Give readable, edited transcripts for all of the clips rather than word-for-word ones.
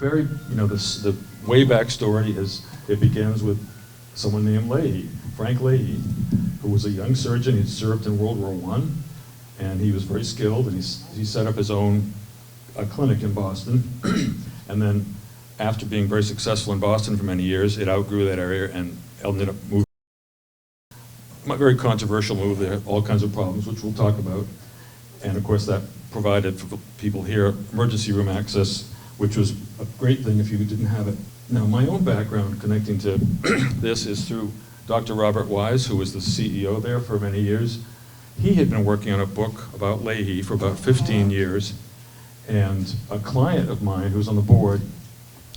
very, the way back story is, it begins with someone named Lahey, Frank Lahey, who was a young surgeon. He'd served in World War I, and he was very skilled, and he set up his own clinic in Boston. And then, after being very successful in Boston for many years, it outgrew that area and ended up moving. A very controversial move. There had all kinds of problems, which we'll talk about. And of course, that provided for people here emergency room access, which was a great thing if you didn't have it. Now, my own background connecting to this is through Dr. Robert Wise, who was the CEO there for many years. He had been working on a book about Lahey for about 15 years, and a client of mine who was on the board,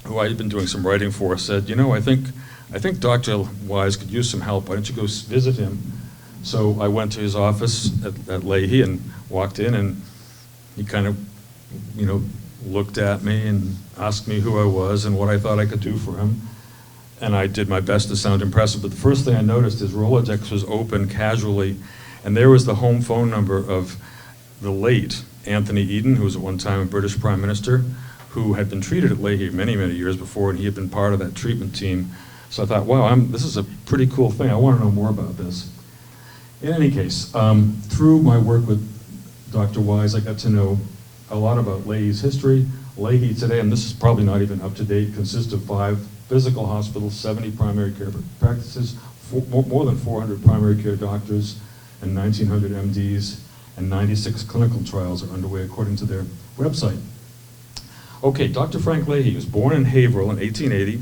who I had been doing some writing for, said, I think Dr. Wise could use some help. Why don't you go visit him? So I went to his office at Lahey and walked in, and he kind of, looked at me and asked me who I was and what I thought I could do for him. And I did my best to sound impressive, but the first thing I noticed, his Rolodex was open casually, and there was the home phone number of the late Anthony Eden, who was at one time a British Prime Minister, who had been treated at Lahey many, many years before, and he had been part of that treatment team. So I thought, wow, this is a pretty cool thing. I want to know more about this. In any case, through my work with Dr. Wise, I got to know a lot about Lahey's history. Lahey today, and this is probably not even up to date, consists of 5 physical hospitals, 70 primary care practices, more than 400 primary care doctors, and 1,900 MDs, and 96 clinical trials are underway according to their website. Okay, Dr. Frank Lahey was born in Haverhill in 1880,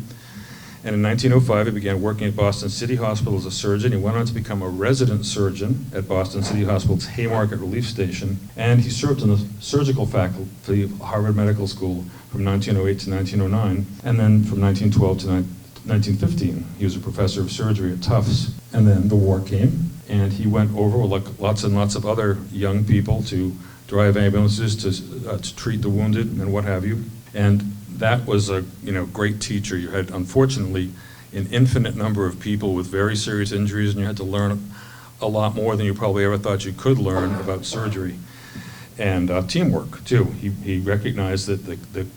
and in 1905 he began working at Boston City Hospital as a surgeon. He went on to become a resident surgeon at Boston City Hospital's Haymarket Relief Station, and he served in the surgical faculty of Harvard Medical School from 1908 to 1909, and then from 1912 to 1915. He was a professor of surgery at Tufts, and then the war came, and he went over, like lots and lots of other young people, to drive ambulances, to treat the wounded and what have you. And that was a great teacher. You had, unfortunately, an infinite number of people with very serious injuries, and you had to learn a lot more than you probably ever thought you could learn about surgery. And teamwork, too. He recognized that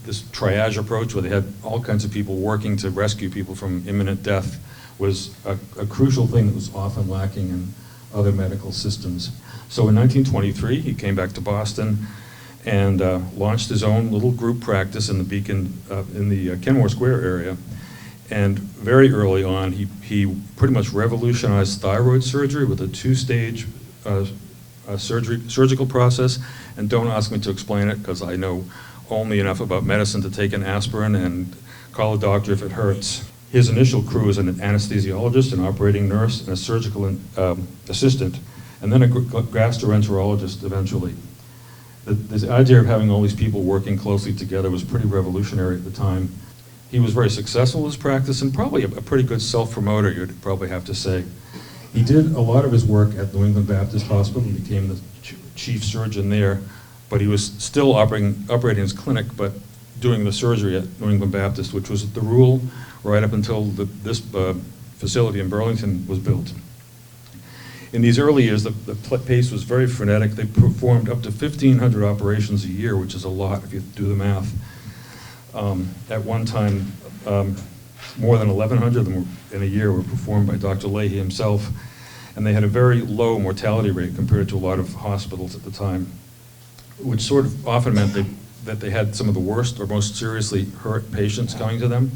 this triage approach, where they had all kinds of people working to rescue people from imminent death, was a crucial thing that was often lacking in other medical systems. So in 1923, he came back to Boston and launched his own little group practice in the Beacon, in the Kenmore Square area. And very early on, he pretty much revolutionized thyroid surgery with a 2-stage surgical process. And don't ask me to explain it, because I know only enough about medicine to take an aspirin and call a doctor if it hurts. His initial crew was an anesthesiologist, an operating nurse, and a surgical assistant, and then a gastroenterologist eventually. The idea of having all these people working closely together was pretty revolutionary at the time. He was very successful in his practice, and probably a pretty good self-promoter, you'd probably have to say. He did a lot of his work at New England Baptist Hospital and became the chief surgeon there, but he was still operating his clinic, but doing the surgery at New England Baptist, which was the rule right up until this facility in Burlington was built. In these early years, the pace was very frenetic. They performed up to 1,500 operations a year, which is a lot if you do the math. At one time, more than 1,100 of them in a year were performed by Dr. Lahey himself, and they had a very low mortality rate compared to a lot of hospitals at the time, which sort of often meant that they had some of the worst or most seriously hurt patients coming to them,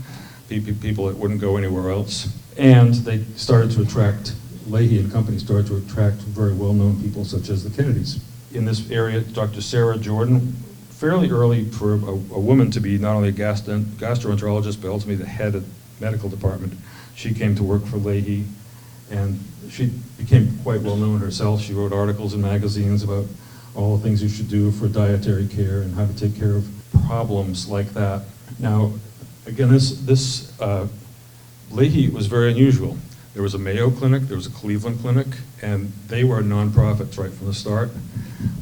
people that wouldn't go anywhere else. And they started to attract, Lahey and company started to attract very well-known people such as the Kennedys. In this area, Dr. Sarah Jordan, fairly early for a woman to be not only a gastroenterologist, but ultimately the head of the medical department. She came to work for Lahey, and she became quite well-known herself. She wrote articles in magazines about all the things you should do for dietary care and how to take care of problems like that. Now, again, Lahey was very unusual. There was a Mayo Clinic, there was a Cleveland Clinic, and they were nonprofits right from the start.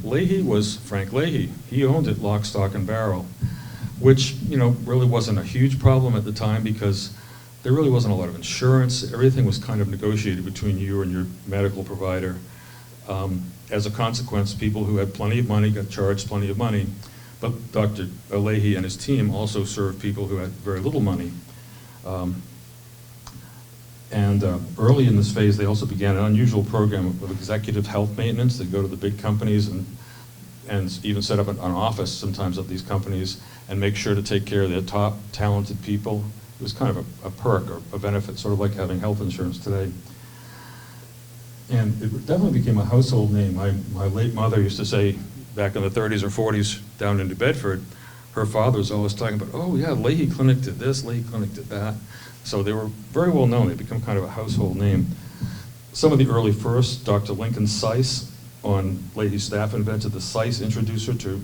Lahey was Frank Lahey. He owned it lock, stock, and barrel, which really wasn't a huge problem at the time because there really wasn't a lot of insurance. Everything was kind of negotiated between you and your medical provider. As a consequence, people who had plenty of money got charged plenty of money. But Dr. Lahey and his team also served people who had very little money. Early in this phase, they also began an unusual program of executive health maintenance. They'd go to the big companies and even set up an office sometimes at these companies and make sure to take care of their top talented people. It was kind of a perk or a benefit, sort of like having health insurance today. And it definitely became a household name. My late mother used to say, back in the 30s or 40s down in New Bedford, her father was always talking about, oh yeah, Lahey Clinic did this, Lahey Clinic did that. So they were very well known. They become kind of a household name. Some of the early firsts, Dr. Lincoln Seiss on Lahey's staff invented the Seiss introducer to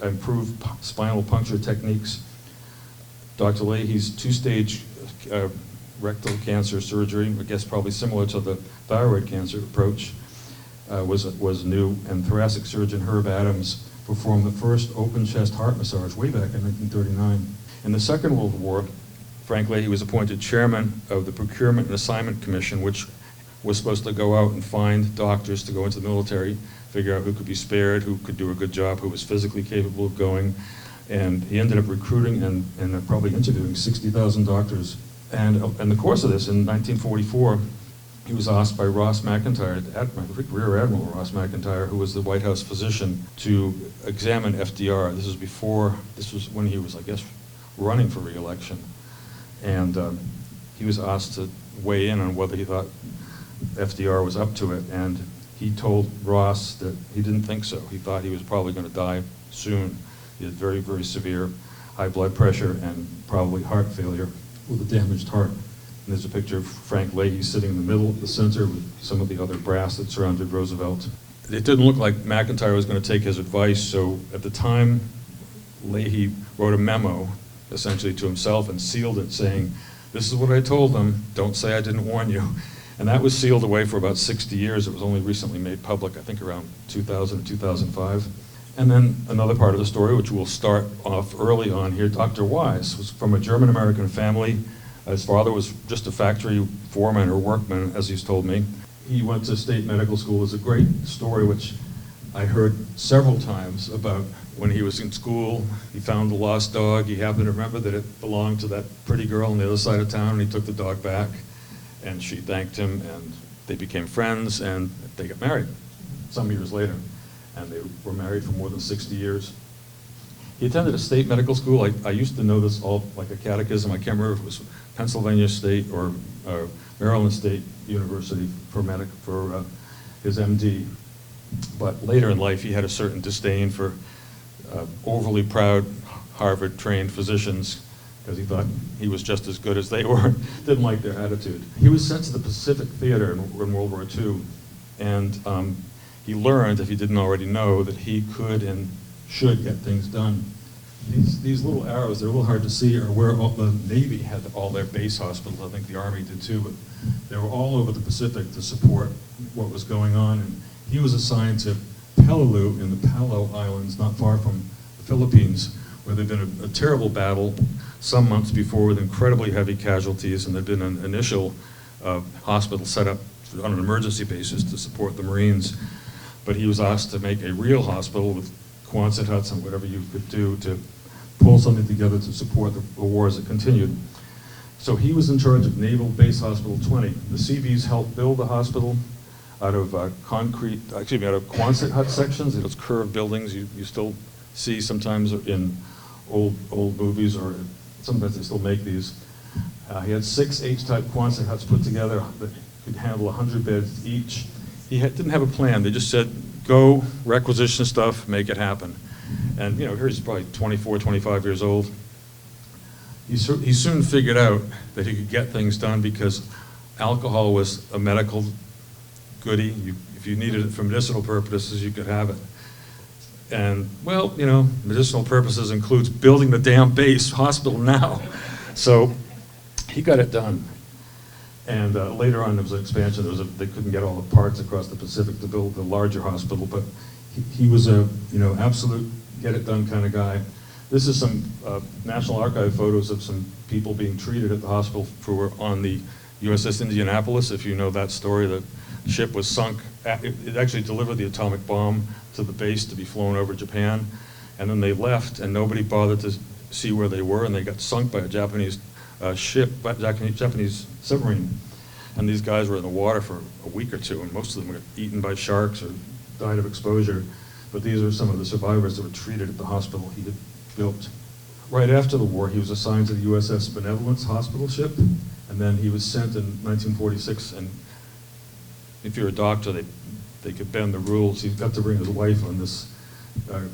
improve spinal puncture techniques. Dr. Lahey's two-stage rectal cancer surgery, I guess probably similar to the thyroid cancer approach, was new, and thoracic surgeon Herb Adams performed the first open chest heart massage way back in 1939. In the Second World War, Frank Lahey was appointed chairman of the Procurement and Assignment Commission, which was supposed to go out and find doctors to go into the military, figure out who could be spared, who could do a good job, who was physically capable of going. And he ended up recruiting and probably interviewing 60,000 doctors. And in the course of this, in 1944, he was asked by Ross McIntyre, Rear Admiral Ross McIntyre, who was the White House physician, to examine FDR. This was when he was, I guess, running for re-election. And he was asked to weigh in on whether he thought FDR was up to it. And he told Ross that he didn't think so. He thought he was probably going to die soon. He had very, very severe high blood pressure and probably heart failure with a damaged heart. And there's a picture of Frank Lahey sitting in the middle of the center with some of the other brass that surrounded Roosevelt. It didn't look like McIntyre was going to take his advice, so at the time, Lahey wrote a memo, essentially to himself, and sealed it saying, "This is what I told them, don't say I didn't warn you." And that was sealed away for about 60 years. It was only recently made public, I think around 2000, 2005. And then another part of the story, which we'll start off early on here, Dr. Wise was from a German-American family. His father was just a factory foreman or workman, as he's told me. He went to state medical school. There's a great story which I heard several times about when he was in school. He found a lost dog. He happened to remember that it belonged to that pretty girl on the other side of town, and he took the dog back, and she thanked him, and they became friends, and they got married some years later. And they were married for more than 60 years. He attended a state medical school. I used to know this all like a catechism. I can't remember if it was Pennsylvania State or Maryland State University for his MD. But later in life, he had a certain disdain for overly proud Harvard-trained physicians because he thought he was just as good as they were, didn't like their attitude. He was sent to the Pacific Theater in World War II, and he learned, if he didn't already know, that he could and should get things done. These little arrows, they're a little hard to see, are where the Navy had all their base hospitals. I think the Army did too, but they were all over the Pacific to support what was going on. And he was assigned to Peleliu in the Palau Islands, not far from the Philippines, where there'd been a terrible battle some months before with incredibly heavy casualties, and there'd been an initial hospital set up on an emergency basis to support the Marines. But he was asked to make a real hospital with Quonset huts and whatever you could do to pull something together to support the war as it continued. So he was in charge of Naval Base Hospital 20. The Seabees helped build the hospital out of out of Quonset hut sections. Those curved buildings you still see sometimes in old movies, or sometimes they still make these. He had 6 H-type Quonset huts put together that could handle 100 beds each. He didn't have a plan. They just said, go, requisition stuff, make it happen. And here he's probably 24, 25 years old. He soon figured out that he could get things done because alcohol was a medical goodie. If you needed it for medicinal purposes, you could have it. And, well, medicinal purposes includes building the damn base hospital now. So he got it done. And later on, there was an expansion. They couldn't get all the parts across the Pacific to build the larger hospital, but he was a absolute get-it-done kind of guy. This is some National Archive photos of some people being treated at the hospital who were on the USS Indianapolis. If you know that story, the ship was sunk. It actually delivered the atomic bomb to the base to be flown over Japan. and then they left, and nobody bothered to see where they were, and they got sunk by a Japanese Japanese submarine. And these guys were in the water for a week or two, and most of them got eaten by sharks or died of exposure. But these are some of the survivors that were treated at the hospital he had built. Right after the war, he was assigned to the USS Benevolence hospital ship, and then he was sent in 1946, and if you're a doctor, they could bend the rules. He got to bring his wife on this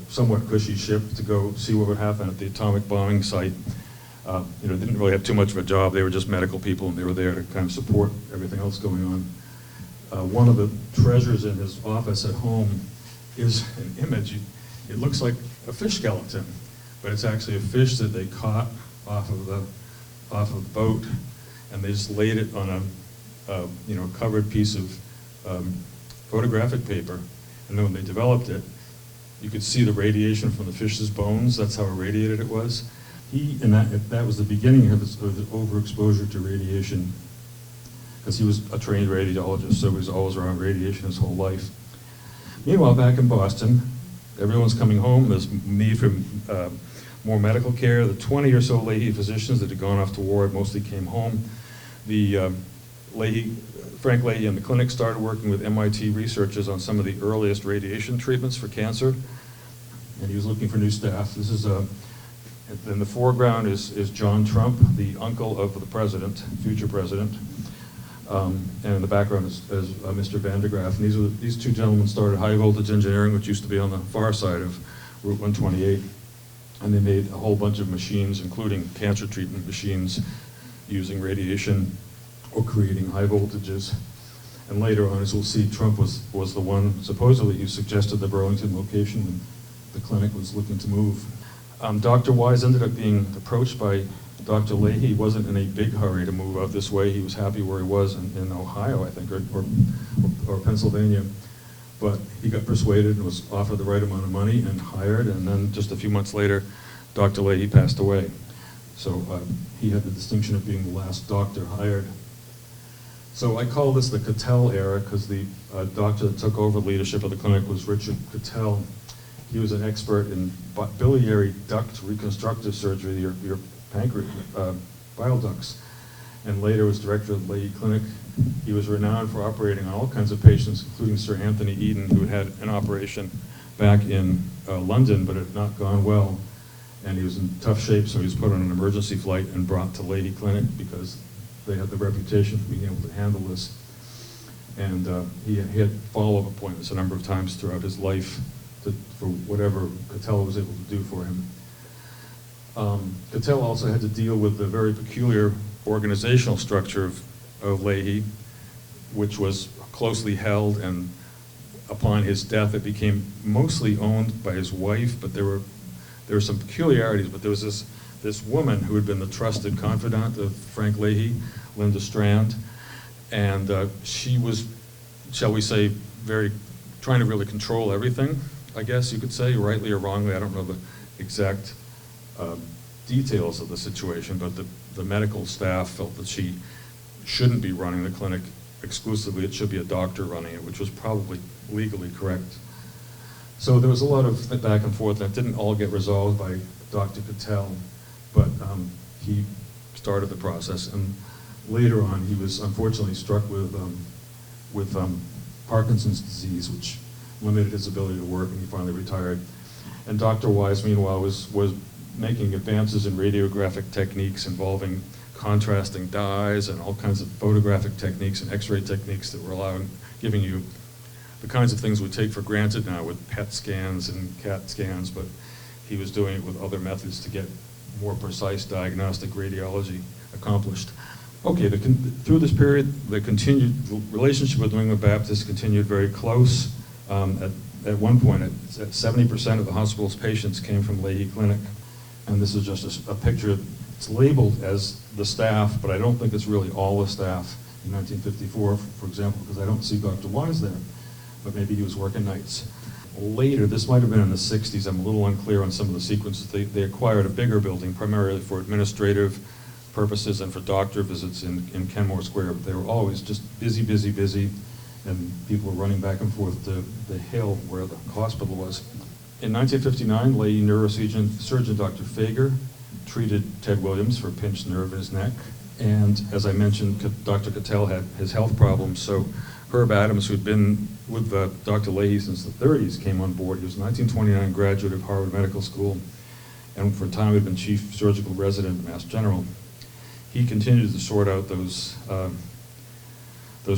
somewhat cushy ship to go see what would happen at the atomic bombing site. They didn't really have too much of a job. They were just medical people, and they were there to kind of support everything else going on. One of the treasures in his office at home is an image. It looks like a fish skeleton, but it's actually a fish that they caught off of the boat, and they just laid it on a covered piece of photographic paper. And then when they developed it, you could see the radiation from the fish's bones. That's how irradiated it was. That was the beginning of his overexposure to radiation, because he was a trained radiologist, so he was always around radiation his whole life. Meanwhile, back in Boston, everyone's coming home. There's need for more medical care. The 20 or so Lahey physicians that had gone off to war mostly came home. The Frank Lahey and the clinic started working with MIT researchers on some of the earliest radiation treatments for cancer, and he was looking for new staff. This is in the foreground is John Trump, the uncle of the president, future president, and in the background is Mr. Van de Graaff. And these two gentlemen started high voltage engineering, which used to be on the far side of Route 128, and they made a whole bunch of machines, including cancer treatment machines, using radiation or creating high voltages. And later on, as we'll see, Trump was the one, supposedly, who suggested the Burlington location when the clinic was looking to move. Dr. Wise ended up being approached by Dr. Lahey. He wasn't in a big hurry to move out this way. He was happy where he was in Ohio, I think, or Pennsylvania. But he got persuaded and was offered the right amount of money and hired, and then just a few months later, Dr. Lahey passed away. So he had the distinction of being the last doctor hired. So I call this the Cattell era because the doctor that took over leadership of the clinic was Richard Cattell. He was an expert in biliary duct reconstructive surgery, your pancreas, bile ducts, and later was director of the Lahey Clinic. He was renowned for operating on all kinds of patients, including Sir Anthony Eden, who had an operation back in London, but it had not gone well. And he was in tough shape, so he was put on an emergency flight and brought to Lahey Clinic because they had the reputation for being able to handle this. And he had follow-up appointments a number of times throughout his life for whatever Cattell was able to do for him. Cattell also had to deal with the very peculiar organizational structure of Lahey, which was closely held, and upon his death it became mostly owned by his wife, but there were some peculiarities. But there was this woman who had been the trusted confidant of Frank Lahey, Linda Strand, and she was, shall we say, trying to really control everything, I guess you could say, rightly or wrongly. I don't know the exact details of the situation, but the medical staff felt that she shouldn't be running the clinic exclusively. It should be a doctor running it, which was probably legally correct. So there was a lot of back and forth. That didn't all get resolved by Dr. Cattell, but he started the process. And later on, he was unfortunately struck with Parkinson's disease, which limited his ability to work, and he finally retired. And Dr. Wise, meanwhile, was making advances in radiographic techniques involving contrasting dyes and all kinds of photographic techniques and X-ray techniques that were giving you the kinds of things we take for granted now with PET scans and CAT scans, but he was doing it with other methods to get more precise diagnostic radiology accomplished. Okay, through this period, the relationship with New England Baptist continued very close. At one point, 70% of the hospital's patients came from Lahey Clinic, and this is just a picture. It's labeled as the staff, but I don't think it's really all the staff in 1954, for example, because I don't see Dr. Wise there, but maybe he was working nights. Later, this might have been in the 60s, I'm a little unclear on some of the sequences. They acquired a bigger building, primarily for administrative purposes and for doctor visits in Kenmore Square, but they were always just busy, busy, busy, and people were running back and forth to the hill where the hospital was. In 1959, Lahey neurosurgeon Dr. Fager treated Ted Williams for a pinched nerve in his neck. And as I mentioned, Dr. Cattell had his health problems, so Herb Adams, who'd been with Dr. Lahey since the 30s, came on board. He was a 1929 graduate of Harvard Medical School, and for a time had been chief surgical resident at Mass General. He continued to sort out those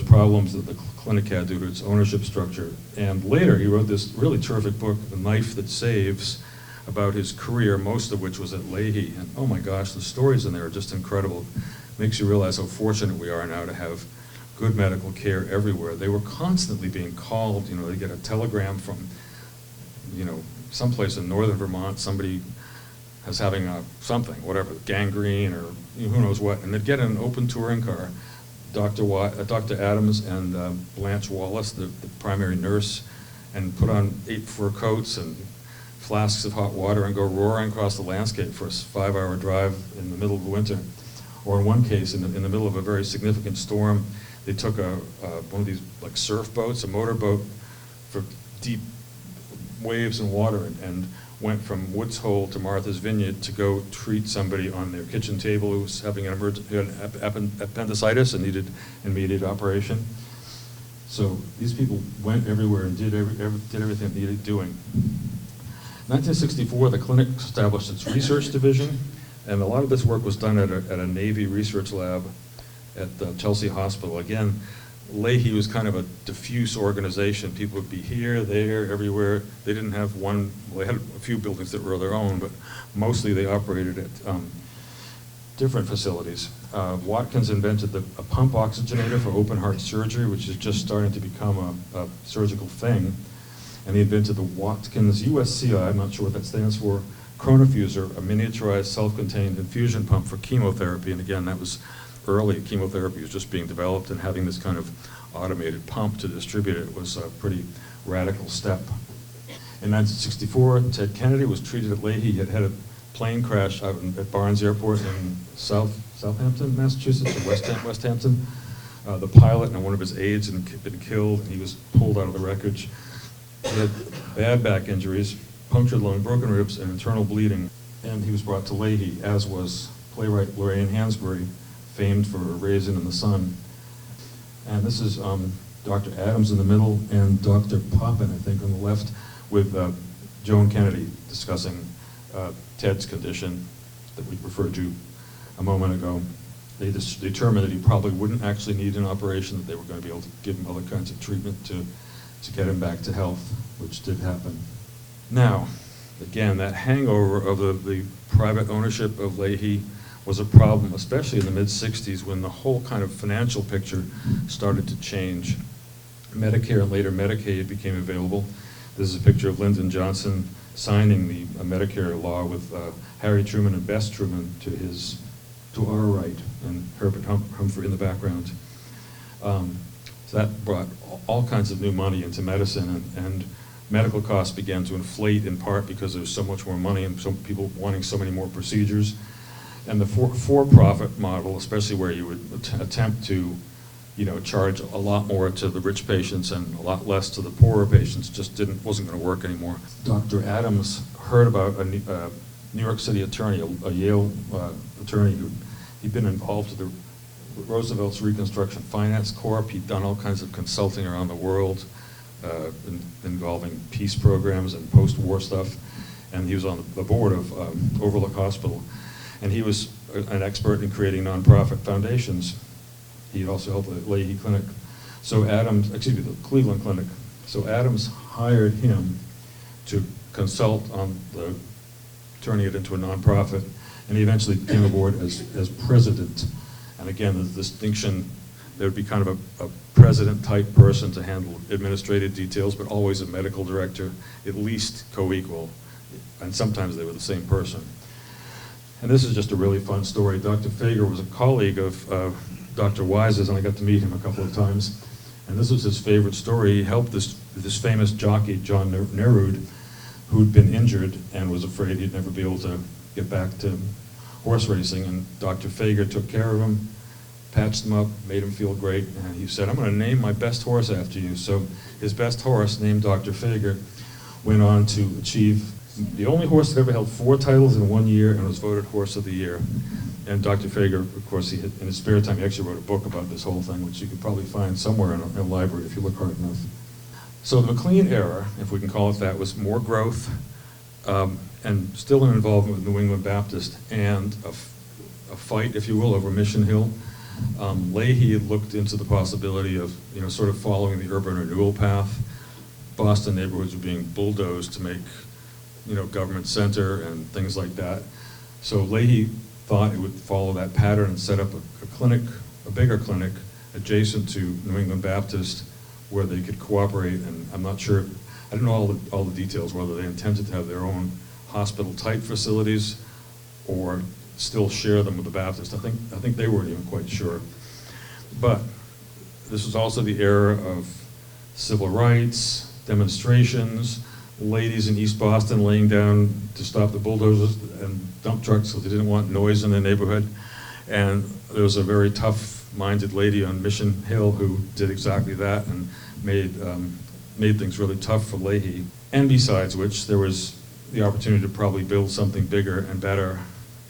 problems that the clinic had due to its ownership structure. And later he wrote this really terrific book, The Knife That Saves, about his career, most of which was at Lahey. And oh my gosh, the stories in there are just incredible. Makes you realize how fortunate we are now to have good medical care everywhere. They were constantly being called, you know, they get a telegram from, you know, someplace in northern Vermont, somebody is having something, whatever, gangrene or who knows what, and they'd get in an open touring car. Dr. Adams and Blanche Wallace, the primary nurse, and put on 8 fur coats and flasks of hot water and go roaring across the landscape for a 5-hour drive in the middle of the winter. Or in one case, in the middle of a very significant storm, they took one of these like surf boats, a motorboat for deep waves and water, and went from Woods Hole to Martha's Vineyard to go treat somebody on their kitchen table who was having an appendicitis and needed immediate operation. So these people went everywhere and did everything it needed doing. In 1964, the clinic established its research division, and a lot of this work was done at a Navy research lab at the Chelsea Hospital. Again, Lahey was kind of a diffuse organization. People would be here, there, everywhere. They didn't have one, well, they had a few buildings that were their own, but mostly they operated at different facilities. Watkins invented a pump oxygenator for open heart surgery, which is just starting to become a surgical thing. And he invented the Watkins USCI, I'm not sure what that stands for, chronofuser, a miniaturized self-contained infusion pump for chemotherapy. And again, that was early. Chemotherapy was just being developed, and having this kind of automated pump to distribute it was a pretty radical step. In 1964, Ted Kennedy was treated at Lahey. He had had a plane crash out at Barnes Airport in Southampton, Massachusetts, or West Hampton. The pilot and one of his aides had been killed, and he was pulled out of the wreckage. He had bad back injuries, punctured lung, broken ribs, and internal bleeding. And he was brought to Lahey, as was playwright Lorraine Hansberry, famed for Raisin in the Sun. And this is Dr. Adams in the middle and Dr. Poppin, I think, on the left, with Joan Kennedy discussing Ted's condition that we referred to a moment ago. They just determined that he probably wouldn't actually need an operation, that they were going to be able to give him other kinds of treatment to get him back to health, which did happen. Now, again, that hangover of the private ownership of Lahey was a problem, especially in the mid-60s, when the whole kind of financial picture started to change. Medicare and later Medicaid became available. This is a picture of Lyndon Johnson signing the Medicare law with Harry Truman and Bess Truman to our right, and Herbert Humphrey in the background. So that brought all kinds of new money into medicine, and medical costs began to inflate, in part because there was so much more money and some people wanting so many more procedures. And the for-profit model, especially where you would attempt to, charge a lot more to the rich patients and a lot less to the poorer patients, just wasn't going to work anymore. Dr. Adams heard about a New York City attorney, a Yale attorney he'd been involved with Roosevelt's Reconstruction Finance Corp. He'd done all kinds of consulting around the world involving peace programs and post-war stuff, and he was on the board of Overlook Hospital. And he was an expert in creating nonprofit foundations. He also helped the Lahey Clinic. The Cleveland Clinic. So Adams hired him to consult on turning it into a nonprofit, and he eventually came aboard as president. And again, the distinction, there would be kind of a president-type person to handle administrative details, but always a medical director, at least co-equal, and sometimes they were the same person. And this is just a really fun story. Dr. Fager was a colleague of Dr. Wise's, and I got to meet him a couple of times. And this was his favorite story. He helped this famous jockey, John Nerud, who'd been injured and was afraid he'd never be able to get back to horse racing. And Dr. Fager took care of him, patched him up, made him feel great, and he said, "I'm going to name my best horse after you." So his best horse, named Dr. Fager, went on to achieve the only horse that ever held 4 titles in 1 year and was voted Horse of the Year. And Dr. Fager, of course, in his spare time, he actually wrote a book about this whole thing, which you could probably find somewhere in a library if you look hard enough. So the McLean era, if we can call it that, was more growth and still an involvement with New England Baptist and a fight, if you will, over Mission Hill. Lahey had looked into the possibility of, sort of following the urban renewal path. Boston neighborhoods were being bulldozed to make, government center and things like that. So Lahey thought it would follow that pattern and set up a clinic, a bigger clinic, adjacent to New England Baptist, where they could cooperate. And I'm not sure, I don't know all the details, whether they intended to have their own hospital-type facilities or still share them with the Baptist. I think they weren't even quite sure. But this was also the era of civil rights, demonstrations, ladies in East Boston laying down to stop the bulldozers and dump trucks because they didn't want noise in their neighborhood. And there was a very tough-minded lady on Mission Hill who did exactly that and made things really tough for Lahey. And besides which, there was the opportunity to probably build something bigger and better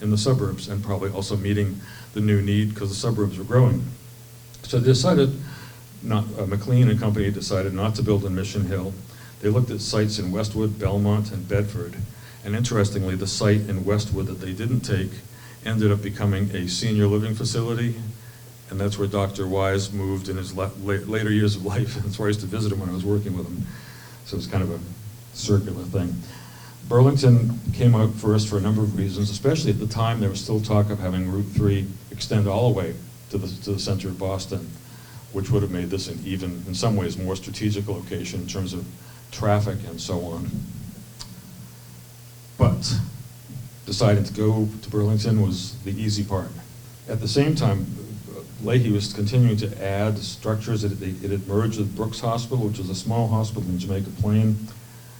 in the suburbs, and probably also meeting the new need because the suburbs were growing. So they decided, McLean and company decided not to build in Mission Hill. They looked at sites in Westwood, Belmont, and Bedford. And interestingly, the site in Westwood that they didn't take ended up becoming a senior living facility. And that's where Dr. Wise moved in his later years of life. That's where I used to visit him when I was working with him. So it's kind of a circular thing. Burlington came out first for a number of reasons, especially at the time there was still talk of having Route 3 extend all the way to the center of Boston, which would have made this an even, in some ways, more strategic location in terms of traffic and so on. But deciding to go to Burlington was the easy part. At the same time, Lahey was continuing to add structures. It had merged with Brooks Hospital, which was a small hospital in Jamaica Plain.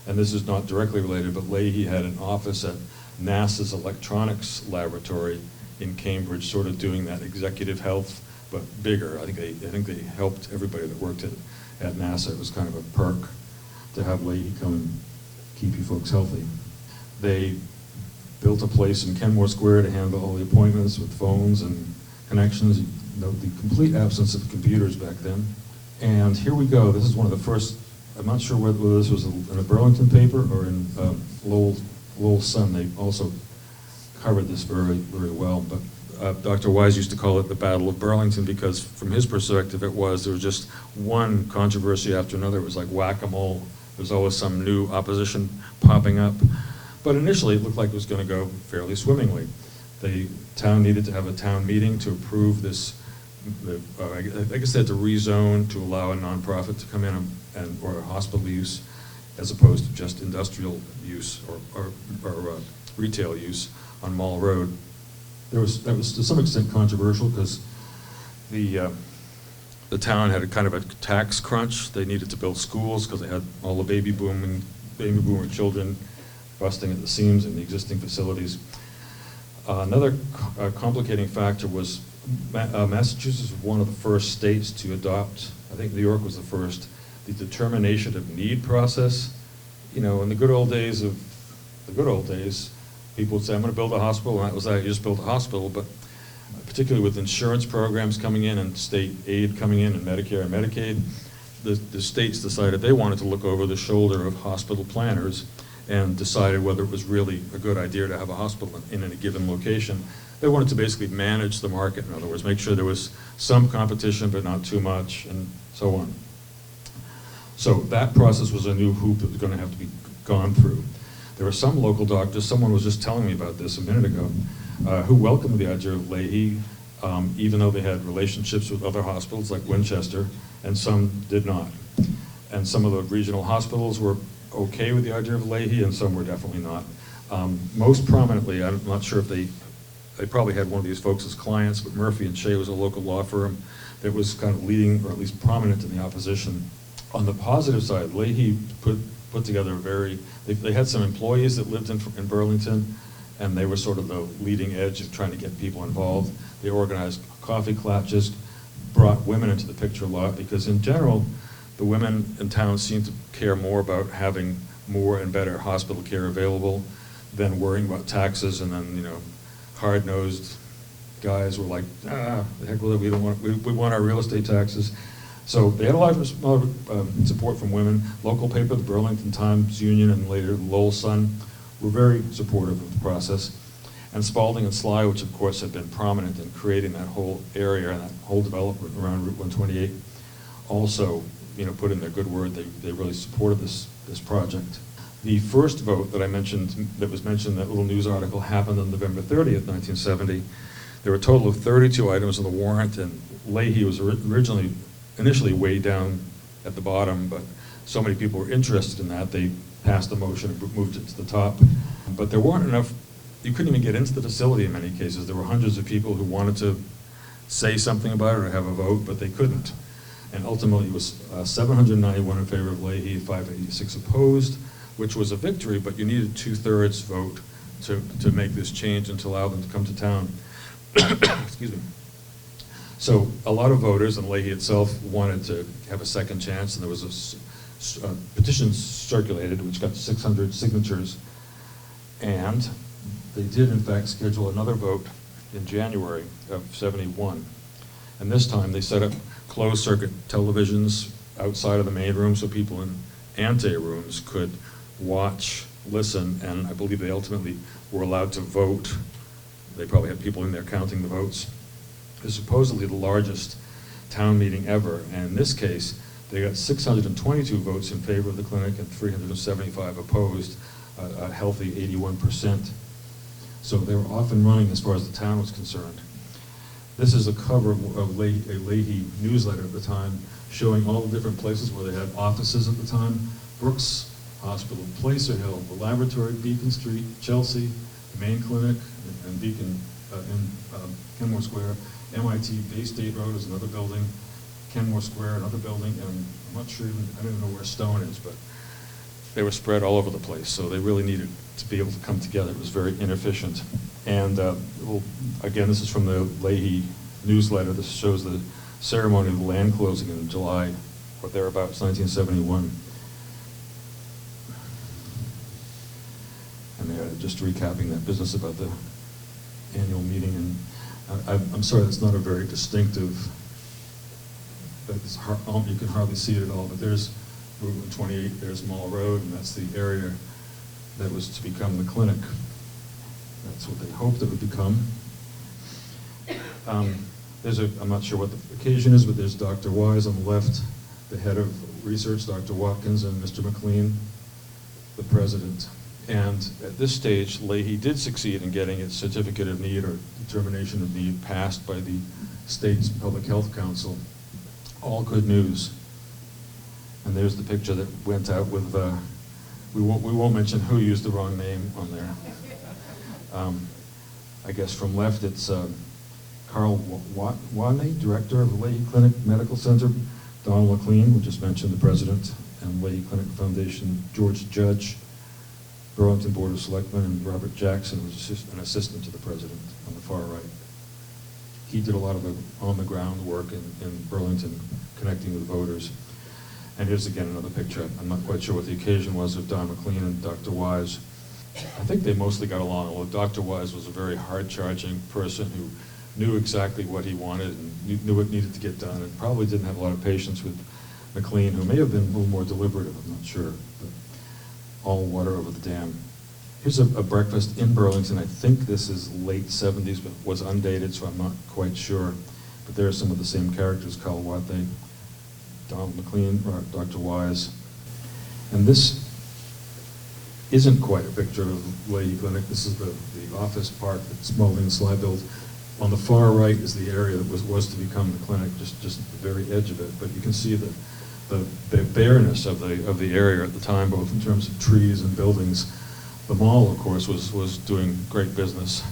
And this is not directly related, but Lahey had an office at NASA's electronics laboratory in Cambridge, sort of doing that executive health, but bigger. I think they helped everybody that worked at NASA. It was kind of a perk to have Lahey come and keep you folks healthy. They built a place in Kenmore Square to handle all the appointments with phones and connections. The complete absence of computers back then. And here we go. This is one of the first. I'm not sure whether this was in a Burlington paper or in Lowell Sun. They also covered this very, very well. But Dr. Wise used to call it the Battle of Burlington because from his perspective there was just one controversy after another. It was like whack-a-mole. There was always some new opposition popping up. But initially it looked like it was going to go fairly swimmingly. The town needed to have a town meeting to approve this. I guess they had to rezone to allow a nonprofit to come in or hospital use, as opposed to just industrial use or retail use on Mall Road. That was to some extent controversial because the town had a kind of a tax crunch. They needed to build schools because they had all the baby boomer children busting at the seams in the existing facilities. Another complicating factor was Massachusetts was one of the first states to adopt, I think New York was the first, the determination of need process. In the good old days, people would say, I'm going to build a hospital, and that was that, you just built a hospital. But particularly with insurance programs coming in and state aid coming in and Medicare and Medicaid, the states decided they wanted to look over the shoulder of hospital planners and decided whether it was really a good idea to have a hospital in any given location. They wanted to basically manage the market, in other words, make sure there was some competition but not too much, and so on. So that process was a new hoop that was going to have to be gone through. There were some local doctors, someone was just telling me about this a minute ago, who welcomed the idea of Lahey, even though they had relationships with other hospitals like Winchester, and some did not. And some of the regional hospitals were okay with the idea of Lahey, and some were definitely not. Most prominently, I'm not sure if they probably had one of these folks as clients, but Murphy and Shea was a local law firm that was kind of leading, or at least prominent in the opposition. On the positive side, Lahey put together they had some employees that lived in Burlington, and they were sort of the leading edge of trying to get people involved. They organized coffee clutches, brought women into the picture a lot, because in general, the women in town seemed to care more about having more and better hospital care available than worrying about taxes. And then, you know, hard-nosed guys were like, the heck with it, we want our real estate taxes. So they had a lot of support from women. Local paper, the Burlington Times-Union, and later Lowell Sun, were very supportive of the process. And Spalding and Sly, which of course had been prominent in creating that whole area and that whole development around Route 128, also, you know, put in their good word. They really supported this project. The first vote that I mentioned, that was mentioned in that little news article, happened on November 30th, 1970. There were a total of 32 items on the warrant, and Lahey was initially way down at the bottom, but so many people were interested in that, they passed the motion and moved it to the top. But there weren't enough, you couldn't even get into the facility in many cases. There were hundreds of people who wanted to say something about it or have a vote, but they couldn't. And ultimately it was 791 in favor of Lahey, 586 opposed, which was a victory, but you needed 2/3 vote to make this change and to allow them to come to town. Excuse me. So a lot of voters, and Lahey itself, wanted to have a second chance, and there was a petition circulated which got 600 signatures, and they did in fact schedule another vote in January of '71. And this time they set up closed circuit televisions outside of the main room so people in ante rooms could watch, listen, and I believe they ultimately were allowed to vote. They probably had people in there counting the votes. It was supposedly the largest town meeting ever, and in this case, they got 622 votes in favor of the clinic and 375 opposed, a healthy 81%. So they were off and running as far as the town was concerned. This is a cover of a Lahey newsletter at the time, showing all the different places where they had offices at the time. Brooks Hospital, Placer Hill, the laboratory, Beacon Street, Chelsea, the main clinic, and Beacon, Kenmore Square. MIT Bay State Road is another building, Kenmore Square another building, and I'm not sure even, I don't even know where Stone is, but they were spread all over the place, so they really needed to be able to come together. It was very inefficient. And well, again, this is from the Lahey newsletter. This shows the ceremony of the land closing in July or thereabouts, 1971. And they're just recapping that business about the annual meeting. And I'm sorry, that's not a very distinctive, you can hardly see it at all, but there's Route 28, there's Mall Road, and that's the area that was to become the clinic. That's what they hoped it would become. I'm not sure what the occasion is, but there's Dr. Wise on the left, the head of research, Dr. Watkins, and Mr. McLean, the president. And at this stage, Lahey did succeed in getting its certificate of need or determination of need passed by the state's Public Health Council. All good news. And there's the picture that went out with, we won't mention who used the wrong name on there. I guess from left it's Carl Wadney, director of the Lahey Clinic Medical Center, Donald McLean, we just mentioned the president, and Lahey Clinic Foundation, George Judge, Burlington Board of Selectmen, and Robert Jackson was an assistant to the president on the far right. He did a lot of the on-the-ground work in Burlington, connecting with voters. And here's again another picture. I'm not quite sure what the occasion was of Don McLean and Dr. Wise. I think they mostly got along, although Dr. Wise was a very hard-charging person who knew exactly what he wanted and knew what needed to get done, and probably didn't have a lot of patience with McLean, who may have been a little more deliberative, I'm not sure. But all water over the dam. Here's a breakfast in Burlington. I think this is late 70s, but was undated, so I'm not quite sure. But there are some of the same characters, Carl Wadney, Donald McLean, Dr. Wise. And this isn't quite a picture of Lahey Clinic. This is the office park that Spalding and Sly built. On the far right is the area that was to become the clinic, just at the very edge of it. But you can see the bareness of the area at the time, both in terms of trees and buildings. The mall, of course, was doing great business.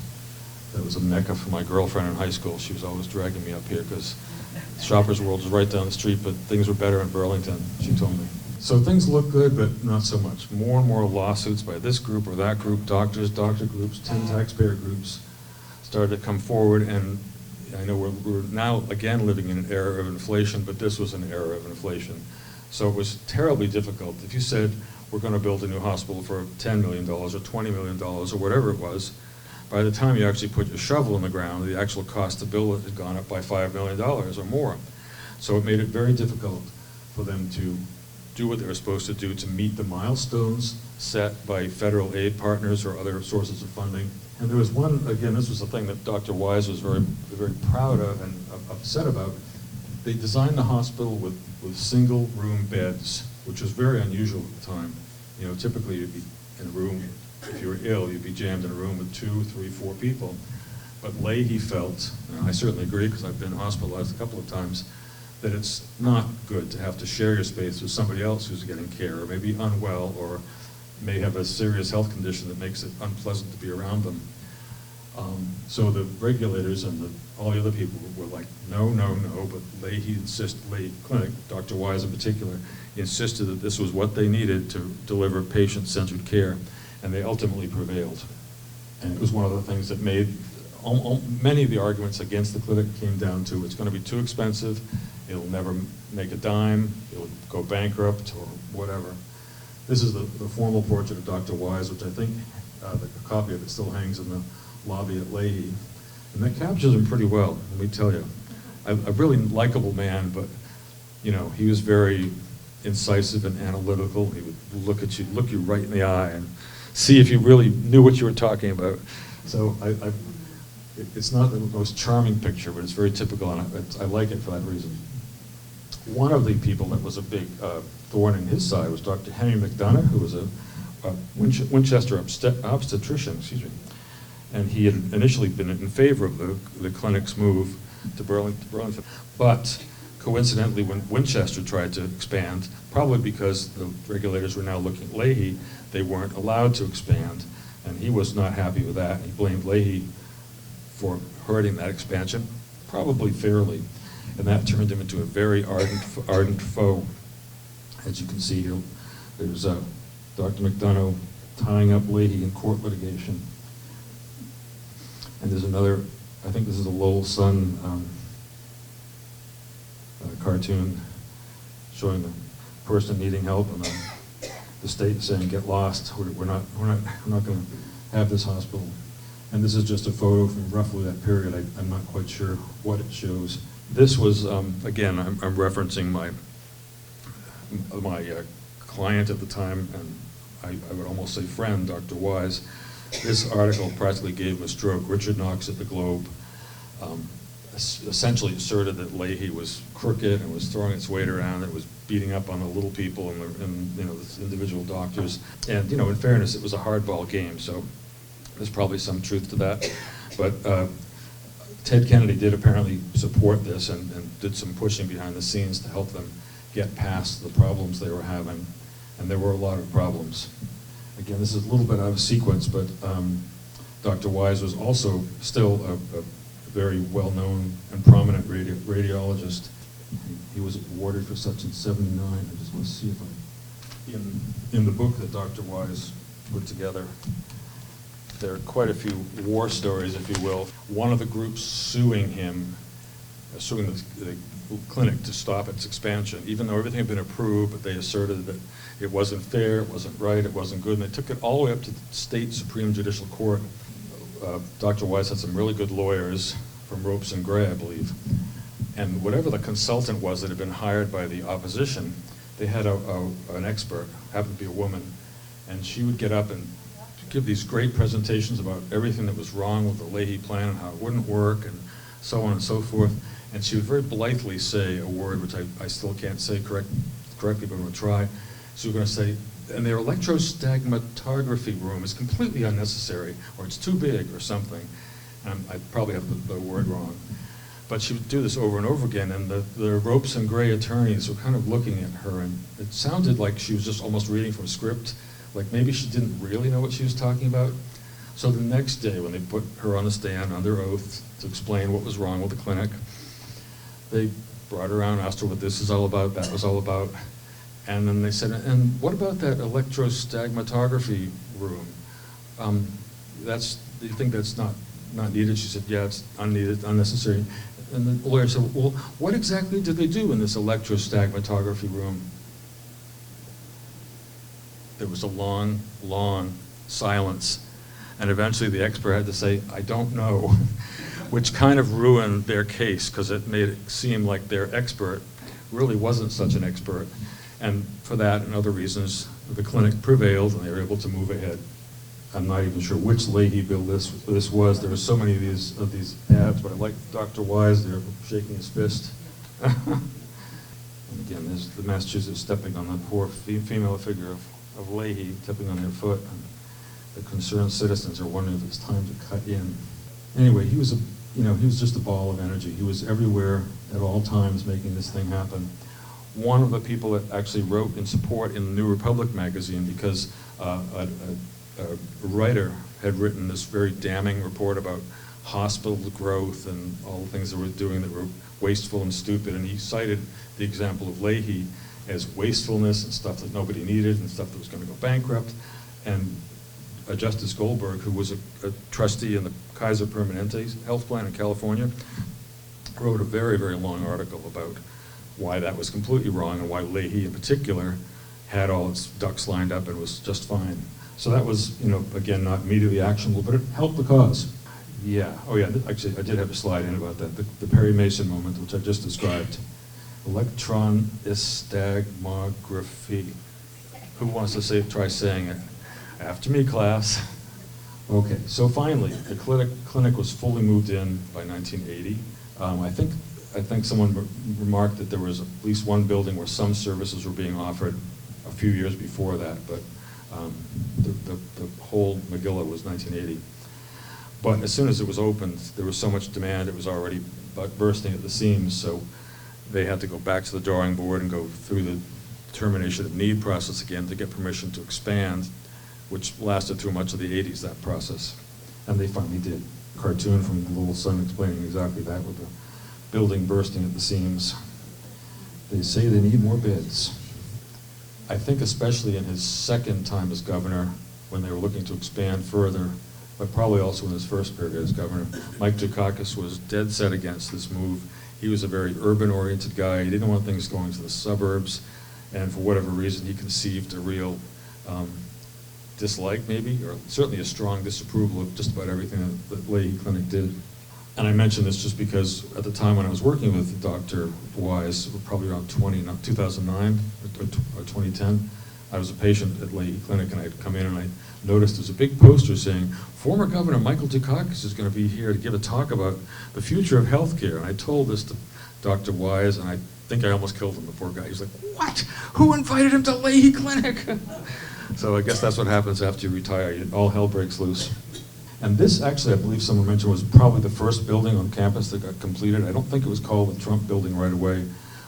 That was a mecca for my girlfriend in high school. She was always dragging me up here because Shoppers World was right down the street, but things were better in Burlington, she told me. So things look good, but not so much. More and more lawsuits by this group or that group, doctors, doctor groups, 10 taxpayer groups started to come forward, and I know we're now again living in an era of inflation, but this was an era of inflation. So it was terribly difficult. If you said, we're going to build a new hospital for $10 million or $20 million or whatever it was. By the time you actually put your shovel in the ground, the actual cost to build it had gone up by $5 million or more. So it made it very difficult for them to do what they were supposed to do to meet the milestones set by federal aid partners or other sources of funding. And there was one, again, this was the thing that Dr. Wise was very, very proud of and upset about. They designed the hospital with single room beds, which was very unusual at the time. You know, typically you'd be in a room, if you were ill, you'd be jammed in a room with 2, 3, 4 people. But Lahey felt, and I certainly agree because I've been hospitalized a couple of times, that it's not good to have to share your space with somebody else who's getting care, or maybe unwell, or may have a serious health condition that makes it unpleasant to be around them. So the regulators and all the other people were like, no, no, no, but Lahey Clinic, Dr. Wise in particular, insisted that this was what they needed to deliver patient-centered care, and they ultimately prevailed. And it was one of the things that made many of the arguments against the clinic came down to it's going to be too expensive, it'll never make a dime, it'll go bankrupt or whatever. This is the formal portrait of Dr. Wise, which I think the copy of it still hangs in the lobby at Lahey. And that captures him pretty well, let me tell you. A really likable man, but you know, he was very incisive and analytical. He would look at you, look you right in the eye and see if you really knew what you were talking about. So it's not the most charming picture, but it's very typical, and I like it for that reason. One of the people that was a big thorn in his side was Dr. Henry McDonough, who was a Winchester obstetrician, excuse me. And he had initially been in favor of the clinic's move to Burlington. But coincidentally, when Winchester tried to expand, probably because the regulators were now looking at Lahey, they weren't allowed to expand. And he was not happy with that. He blamed Lahey for hurting that expansion, probably fairly. And that turned him into a very ardent foe. As you can see here, there's Dr. McDonough tying up Lahey in court litigation. And there's another, I think this is a Lowell Sun cartoon showing the person needing help and the state saying, "Get lost. We're not going to have this hospital." And this is just a photo from roughly that period. I'm not quite sure what it shows. This was again, I'm referencing my client at the time, and I would almost say friend, Dr. Wise. This article practically gave him a stroke. Richard Knox at the Globe essentially asserted that Lahey was crooked and was throwing its weight around. It was beating up on the little people and you know, the individual doctors. And you know, in fairness, it was a hardball game, so there's probably some truth to that. But Ted Kennedy did apparently support this and did some pushing behind the scenes to help them get past the problems they were having. And there were a lot of problems. Again, this is a little bit out of sequence, but Dr. Wise was also still a very well-known and prominent radiologist. He was awarded for such in '79. I just want to see if in the book that Dr. Wise put together, there are quite a few war stories, if you will. One of the groups suing him, suing the clinic to stop its expansion, even though everything had been approved, but they asserted that it wasn't fair, it wasn't right, it wasn't good, and they took it all the way up to the state Supreme Judicial Court. Dr. Wise had some really good lawyers from Ropes and Gray, I believe. And whatever the consultant was that had been hired by the opposition, they had an expert, happened to be a woman, and she would get up and give these great presentations about everything that was wrong with the Lahey plan and how it wouldn't work and so on and so forth. And she would very blithely say a word which I still can't say correctly, but I'm going to try. So we're going to say, and their electrostigmatography room is completely unnecessary, or it's too big, or something. And I probably have the word wrong. But she would do this over and over again, and the Ropes and Gray attorneys were kind of looking at her, and it sounded like she was just almost reading from script, like maybe she didn't really know what she was talking about. So the next day, when they put her on the stand under oath to explain what was wrong with the clinic, they brought her around, asked her what this is all about, that was all about. And then they said, and what about that electrostigmatography room? Do you think that's not needed? She said, yeah, it's unneeded, unnecessary. And the lawyer said, well, what exactly did they do in this electrostigmatography room? There was a long, long silence. And eventually the expert had to say, "I don't know," which kind of ruined their case because it made it seem like their expert really wasn't such an expert. And for that and other reasons, the clinic prevailed and they were able to move ahead. I'm not even sure which Lahey bill this was. There were so many of these ads, but I like Dr. Wise there shaking his fist. And again, there's the Massachusetts stepping on the poor female figure of Lahey, stepping on their foot. And the concerned citizens are wondering if it's time to cut in. Anyway, he was just a ball of energy. He was everywhere at all times making this thing happen. One of the people that actually wrote in support in the New Republic magazine, because a writer had written this very damning report about hospital growth and all the things they were doing that were wasteful and stupid, and he cited the example of Lahey as wastefulness and stuff that nobody needed and stuff that was going to go bankrupt. And Justice Goldberg, who was a trustee in the Kaiser Permanente health plan in California, wrote a very, very long article about why that was completely wrong and why Lahey in particular had all its ducks lined up and was just fine. So that was, again, not immediately actionable, but it helped the cause. Yeah, oh yeah, actually I did have a slide in about that, the Perry Mason moment, which I just described. Electron istagmography. Who wants to try saying it? After me, class. Okay, so finally, the clinic was fully moved in by 1980. I think someone remarked that there was at least one building where some services were being offered a few years before that, but the whole Megillah was 1980. But as soon as it was opened, there was so much demand, it was already bursting at the seams, so they had to go back to the drawing board and go through the determination of need process again to get permission to expand, which lasted through much of the 80s, that process. And they finally did. A cartoon from the Little Sun explaining exactly that with the building bursting at the seams. They say they need more beds. I think especially in his second time as governor, when they were looking to expand further, but probably also in his first period as governor, Mike Dukakis was dead set against this move. He was a very urban-oriented guy. He didn't want things going to the suburbs, and for whatever reason, he conceived a real dislike, maybe, or certainly a strong disapproval of just about everything that Lahey Clinic did. And I mention this just because at the time when I was working with Dr. Wise, probably around 2009 or 2010, I was a patient at Lahey Clinic, and I'd come in and I noticed there's a big poster saying, former Governor Michael Dukakis is going to be here to give a talk about the future of healthcare. And I told this to Dr. Wise, and I think I almost killed him, the poor guy. He's like, what? Who invited him to Lahey Clinic? So I guess that's what happens after you retire. All hell breaks loose. And this actually, I believe someone mentioned, was probably the first building on campus that got completed. I don't think it was called the Trump Building right away.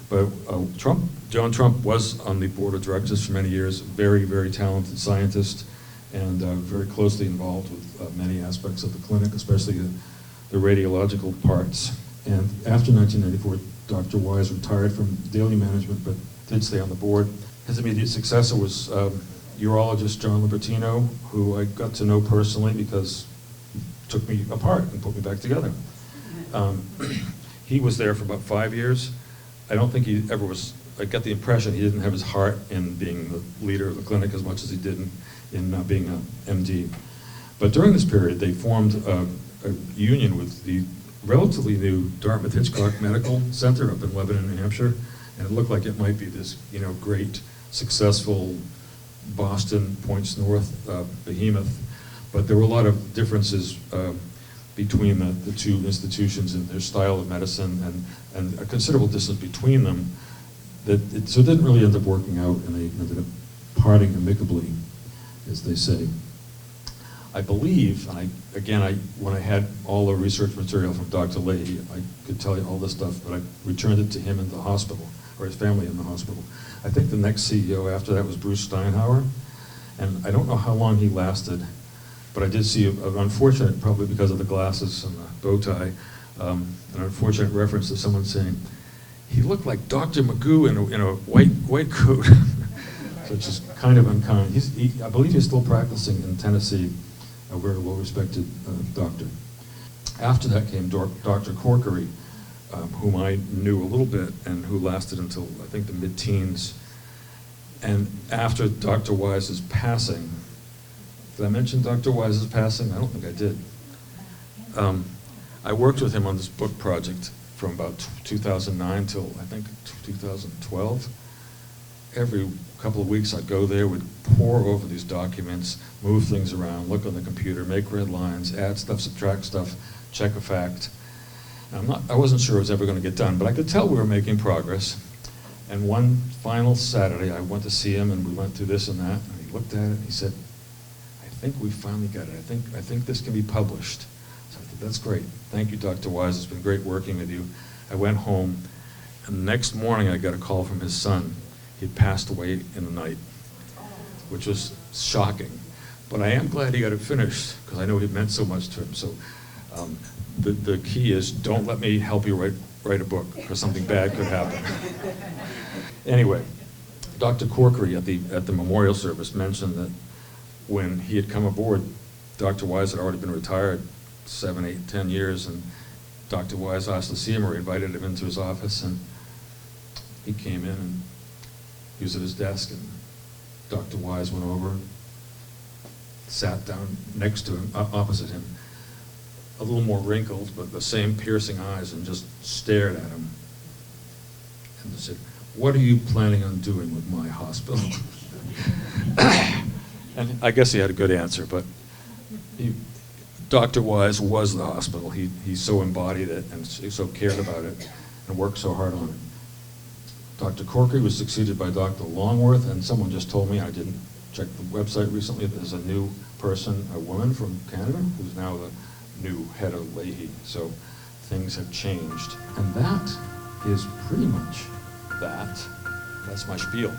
But John Trump was on the board of directors for many years, very, very talented scientist, and very closely involved with many aspects of the clinic, especially the radiological parts. And after 1994, Dr. Wise retired from daily management, but did stay on the board. His immediate successor was urologist John Libertino, who I got to know personally because he took me apart and put me back together. He was there for about 5 years. I don't think he ever was, I got the impression he didn't have his heart in being the leader of the clinic as much as he did in being an MD. But during this period, they formed a union with the relatively new Dartmouth Hitchcock Medical Center up in Lebanon, New Hampshire, and it looked like it might be this, great, successful Boston, points north behemoth. But there were a lot of differences between the two institutions in their style of medicine, and a considerable distance between them. So it didn't really end up working out, and they ended up parting amicably, as they say. I believe, and when I had all the research material from Dr. Lahey, I could tell you all this stuff, but I returned it to him in the hospital, or his family in the hospital. I think the next CEO after that was Bruce Steinhauer, and I don't know how long he lasted, but I did see an unfortunate, probably because of the glasses and the bow tie, an unfortunate reference to someone saying, he looked like Dr. Magoo in a white coat, which is kind of unkind. I believe he's still practicing in Tennessee, a very well-respected doctor. After that came Dr. Corkery, whom I knew a little bit and who lasted until, I think, the mid-teens. And after Dr. Wise's passing, did I mention Dr. Wise's passing? I don't think I did. I worked with him on this book project from about 2009 till, I think, 2012. Every couple of weeks I'd go there, would pore over these documents, move things around, look on the computer, make red lines, add stuff, subtract stuff, check a fact. And I wasn't sure it was ever going to get done, but I could tell we were making progress. And one final Saturday, I went to see him, and we went through this and that, and he looked at it, and he said, I think we finally got it. I think this can be published. So I said, that's great. Thank you, Dr. Wise. It's been great working with you. I went home, and the next morning I got a call from his son. He'd passed away in the night, which was shocking. But I am glad he got it finished, because I know it meant so much to him. So the key is, don't let me help you write a book, because something bad could happen. Anyway, Dr. Corkery at the memorial service mentioned that when he had come aboard, Dr. Wise had already been retired 7, 8, 10 years, and Dr. Wise asked to see him, or he invited him into his office, and he came in, and he was at his desk, and Dr. Wise went over and sat down next to him, opposite him, a little more wrinkled, but the same piercing eyes, and just stared at him. And said, what are you planning on doing with my hospital? And I guess he had a good answer, but Dr. Wise was the hospital. He so embodied it, and so cared about it, and worked so hard on it. Dr. Corkery was succeeded by Dr. Longworth, and someone just told me, I didn't check the website recently, there's a new person, a woman from Canada, who's now the new head of Lahey. So things have changed. And that is pretty much that. That's my spiel.